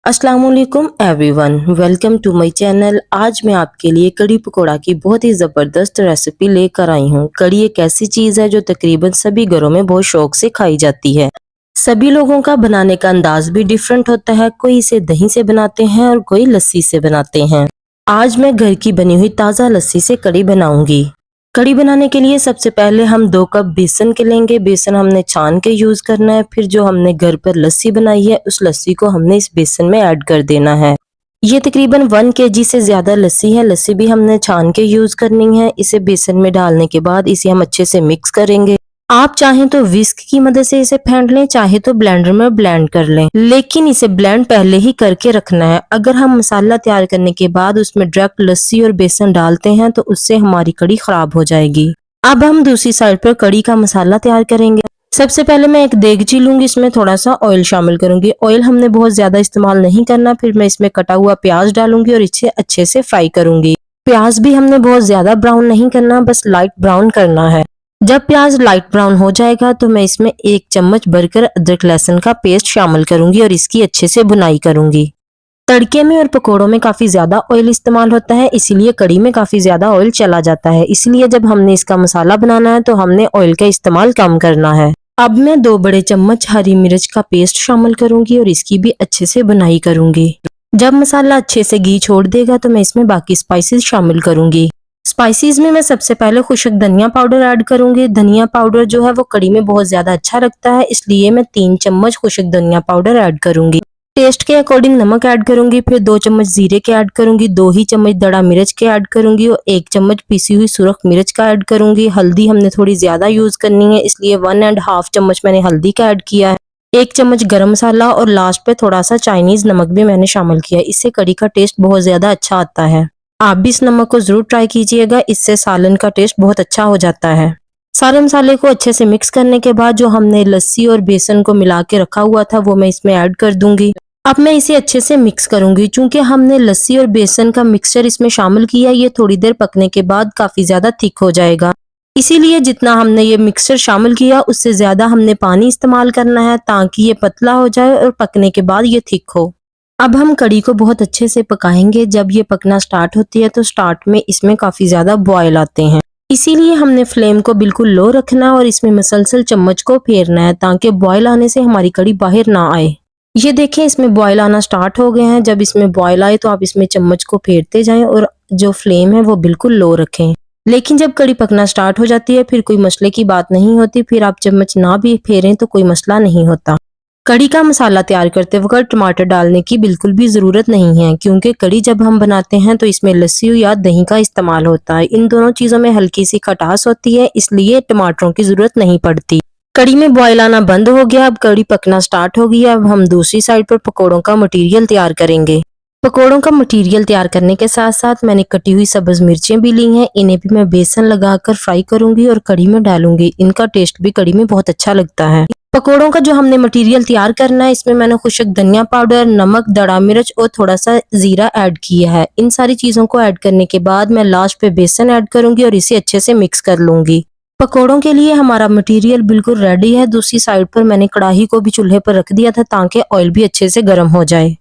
अस्सलाम वालेकुम everyone, welcome to my channel. आज मैं आपके लिए कड़ी पकोड़ा की बहुत ही ज़बरदस्त रेसिपी लेकर आई हूँ। कड़ी एक ऐसी चीज़ है जो तकरीबन सभी घरों में बहुत शौक से खाई जाती है। सभी लोगों का बनाने का अंदाज भी डिफरेंट होता है। कोई इसे दही से बनाते हैं और कोई लस्सी से बनाते हैं। आज मैं घर की बनी हुई ताज़ा लस्सी से कड़ी बनाऊंगी। कड़ी बनाने के लिए सबसे पहले हम 2 कप बेसन के लेंगे। बेसन हमने छान के यूज करना है। फिर जो हमने घर पर लस्सी बनाई है उस लस्सी को हमने इस बेसन में ऐड कर देना है। ये तकरीबन 1 केजी से ज्यादा लस्सी है। लस्सी भी हमने छान के यूज करनी है। इसे बेसन में डालने के बाद इसे हम अच्छे से मिक्स करेंगे। आप चाहें तो विस्क की मदद से इसे फेंट लें, चाहे तो ब्लेंडर में ब्लेंड कर लें, लेकिन इसे ब्लेंड पहले ही करके रखना है। अगर हम मसाला तैयार करने के बाद उसमें डायरेक्ट लस्सी और बेसन डालते हैं तो उससे हमारी कड़ी खराब हो जाएगी। अब हम दूसरी साइड पर कड़ी का मसाला तैयार करेंगे। सबसे पहले मैं एक देगची लूंगी, इसमें थोड़ा सा ऑयल शामिल करूंगी। ऑयल हमने बहुत ज्यादा इस्तेमाल नहीं करना। फिर मैं इसमें कटा हुआ प्याज डालूंगी और इसे अच्छे से फ्राई करूंगी। प्याज भी हमने बहुत ज्यादा ब्राउन नहीं करना, बस लाइट ब्राउन करना है। जब प्याज लाइट ब्राउन हो जाएगा तो मैं इसमें 1 चम्मच भरकर अदरक लहसुन का पेस्ट शामिल करूंगी और इसकी अच्छे से भुनाई करूंगी। तड़के में और पकोड़ों में काफी ज्यादा ऑयल इस्तेमाल होता है, इसीलिए कड़ी में काफी ज्यादा ऑयल चला जाता है। इसलिए जब हमने इसका मसाला बनाना है तो हमने ऑयल का इस्तेमाल कम करना है। अब मैं 2 बड़े चम्मच हरी मिर्च का पेस्ट शामिल करूंगी और इसकी भी अच्छे से भुनाई करूंगी। जब मसाला अच्छे से घी छोड़ देगा तो मैं इसमें बाकी स्पाइसेस शामिल करूंगी। स्पाइसेस में मैं सबसे पहले खुशक धनिया पाउडर ऐड करूंगी। धनिया पाउडर जो है वो कड़ी में बहुत ज्यादा अच्छा लगता है, इसलिए मैं 3 चम्मच खुशक धनिया पाउडर ऐड करूंगी। टेस्ट के अकॉर्डिंग नमक ऐड करूंगी। फिर 2 चम्मच जीरे के ऐड करूंगी, 2 ही चम्मच दड़ा मिर्च के ऐड करूंगी और 1 चम्मच पिसी हुई सुरख मिर्च का ऐड करूंगी। हल्दी हमने थोड़ी ज्यादा यूज करनी है, इसलिए 1.5 चम्मच मैंने हल्दी का ऐड किया है। 1 चम्मच गरम मसाला और लास्ट पे थोड़ा सा चाइनीज नमक भी मैंने शामिल किया है। इससे कड़ी का टेस्ट बहुत ज्यादा अच्छा आता है। आप भी इस नमक को जरूर ट्राई कीजिएगा, इससे सालन का टेस्ट बहुत अच्छा हो जाता है। सारे मसाले को अच्छे से मिक्स करने के बाद जो हमने लस्सी और बेसन को मिला के रखा हुआ था वो मैं इसमें ऐड कर दूंगी। अब मैं इसे अच्छे से मिक्स करूंगी। चूंकि हमने लस्सी और बेसन का मिक्सचर इसमें शामिल किया, ये थोड़ी देर पकने के बाद काफी ज्यादा थिक हो जाएगा। इसीलिए जितना हमने ये मिक्सचर शामिल किया उससे ज्यादा हमने पानी इस्तेमाल करना है ताकि ये पतला हो जाए और पकने के बाद ये थिक हो। अब हम कड़ी को बहुत अच्छे से पकाएंगे। जब ये पकना स्टार्ट होती है तो स्टार्ट में इसमें काफी ज्यादा बॉयल आते हैं, इसीलिए हमने फ्लेम को बिल्कुल लो रखना और इसमें मसलसल चम्मच को फेरना है ताकि बॉयल आने से हमारी कड़ी बाहर ना आए। ये देखें, इसमें बॉयल आना स्टार्ट हो गए हैं। जब इसमें बॉयल आए तो आप इसमें चम्मच को फेरते जाएं और जो फ्लेम है वो बिल्कुल लो रखें। लेकिन जब कड़ी पकना स्टार्ट हो जाती है फिर कोई मसले की बात नहीं होती। फिर आप चम्मच ना भी फेरें तो कोई मसला नहीं होता। कड़ी का मसाला तैयार करते वक्त टमाटर डालने की बिल्कुल भी जरूरत नहीं है, क्योंकि कड़ी जब हम बनाते हैं तो इसमें लस्सी या दही का इस्तेमाल होता है। इन दोनों चीजों में हल्की सी खटास होती है, इसलिए टमाटरों की जरूरत नहीं पड़ती। कड़ी में बॉयल आना बंद हो गया। अब कड़ी पकना स्टार्ट हो गया। अब हम दूसरी साइड पर पकोड़ों का मटेरियल तैयार करेंगे। पकोड़ों का मटेरियल तैयार करने के साथ साथ मैंने कटी हुई सब्ज मिर्चें भी ली हैं। इन्हें भी मैं बेसन लगाकर फ्राई करूंगी और कड़ी में डालूंगी। इनका टेस्ट भी कड़ी में बहुत अच्छा लगता है। पकोड़ों का जो हमने मटेरियल तैयार करना है इसमें मैंने खुशक धनिया पाउडर, नमक, दड़ा मिर्च और थोड़ा सा जीरा ऐड किया है। इन सारी चीजों को ऐड करने के बाद मैं लास्ट पे बेसन ऐड करूंगी और इसे अच्छे से मिक्स कर लूंगी। पकोड़ों के लिए हमारा मटेरियल बिल्कुल रेडी है। दूसरी साइड पर मैंने कढ़ाई को भी चूल्हे पर रख दिया था ताकि ऑयल भी अच्छे से गर्म हो जाए।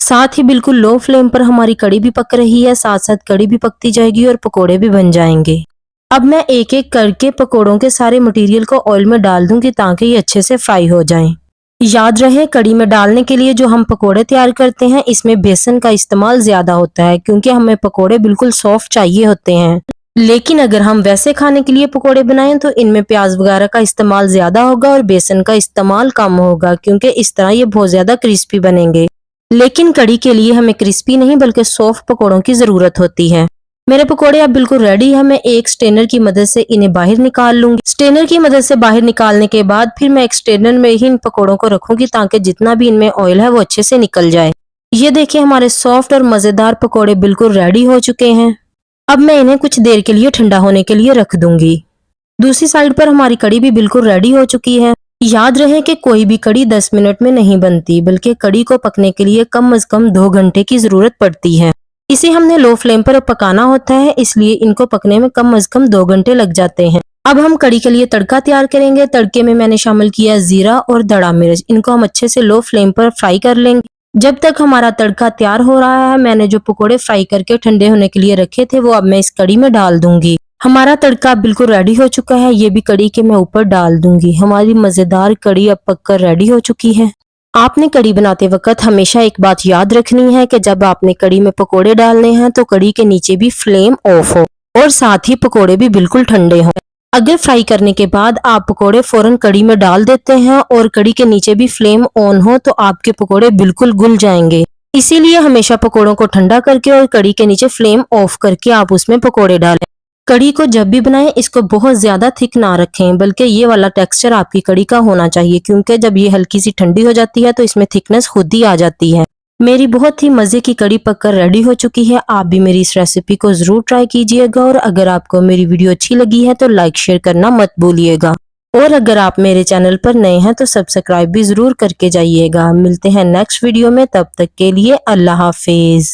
साथ ही बिल्कुल लो फ्लेम पर हमारी कड़ी भी पक रही है, साथ साथ कड़ी भी पकती जाएगी और पकोड़े भी बन जाएंगे। अब मैं एक एक करके पकोड़ों के सारे मटेरियल को ऑयल में डाल दूंगी ताकि ये अच्छे से फ्राई हो जाएं। याद रहे, कड़ी में डालने के लिए जो हम पकोड़े तैयार करते हैं इसमें बेसन का इस्तेमाल ज्यादा होता है, क्योंकि हमें पकोड़े बिल्कुल सॉफ्ट चाहिए होते हैं। लेकिन अगर हम वैसे खाने के लिए पकोड़े बनाएं तो इनमें प्याज वगैरह का इस्तेमाल ज्यादा होगा और बेसन का इस्तेमाल कम होगा, क्योंकि इस तरह ये बहुत ज्यादा क्रिस्पी बनेंगे। लेकिन कड़ी के लिए हमें क्रिस्पी नहीं बल्कि सॉफ्ट पकोड़ों की जरूरत होती है। मेरे पकोड़े अब बिल्कुल रेडी है। मैं एक स्ट्रेनर की मदद से इन्हें बाहर निकाल लूंगी। स्ट्रेनर की मदद से बाहर निकालने के बाद फिर मैं एक स्ट्रेनर में ही इन पकोड़ों को रखूंगी ताकि जितना भी इनमें ऑयल है वो अच्छे से निकल जाए। ये देखिए, हमारे सॉफ्ट और मजेदार पकोड़े बिल्कुल रेडी हो चुके हैं। अब मैं इन्हें कुछ देर के लिए ठंडा होने के लिए रख दूंगी। दूसरी साइड पर हमारी कड़ी भी बिल्कुल रेडी हो चुकी है। याद रहे कि कोई भी कड़ी 10 मिनट में नहीं बनती, बल्कि कड़ी को पकने के लिए कम से कम 2 घंटे की जरूरत पड़ती है। इसे हमने लो फ्लेम पर पकाना होता है, इसलिए इनको पकने में कम से कम 2 घंटे लग जाते हैं। अब हम कड़ी के लिए तड़का तैयार करेंगे। तड़के में मैंने शामिल किया जीरा और दड़ा मिर्च। इनको हम अच्छे से लो फ्लेम पर फ्राई कर लेंगे। जब तक हमारा तड़का तैयार हो रहा है, मैंने जो पकोड़े फ्राई करके ठंडे होने के लिए रखे थे वो अब मैं इस कड़ी में डाल दूंगी। हमारा तड़का बिल्कुल रेडी हो चुका है, ये भी कड़ी के मैं ऊपर डाल दूंगी। हमारी मजेदार कड़ी अब पककर रेडी हो चुकी है। आपने कड़ी बनाते वक्त हमेशा एक बात याद रखनी है कि जब आपने कड़ी में पकोड़े डालने हैं तो कड़ी के नीचे भी फ्लेम ऑफ हो और साथ ही पकोड़े भी बिल्कुल ठंडे हों। अगर फ्राई करने के बाद आप पकोड़े फौरन कड़ी में डाल देते हैं और कड़ी के नीचे भी फ्लेम ऑन हो तो आपके पकोड़े बिल्कुल गुल जाएंगे। इसीलिए हमेशा पकोड़ों को ठंडा करके और कड़ी के नीचे फ्लेम ऑफ करके आप उसमें पकोड़े डालें। कड़ी को जब भी बनाएं इसको बहुत ज्यादा थिक ना रखें, बल्कि ये वाला टेक्सचर आपकी कड़ी का होना चाहिए, क्योंकि जब ये हल्की सी ठंडी हो जाती है तो इसमें थिकनेस खुद ही आ जाती है। मेरी बहुत ही मजे की कड़ी पककर रेडी हो चुकी है। आप भी मेरी इस रेसिपी को जरूर ट्राई कीजिएगा और अगर आपको मेरी वीडियो अच्छी लगी है तो लाइक शेयर करना मत भूलिएगा। और अगर आप मेरे चैनल पर नए हैं तो सब्सक्राइब भी जरूर करके जाइएगा। मिलते हैं नेक्स्ट वीडियो में, तब तक के लिए अल्लाह हाफिज।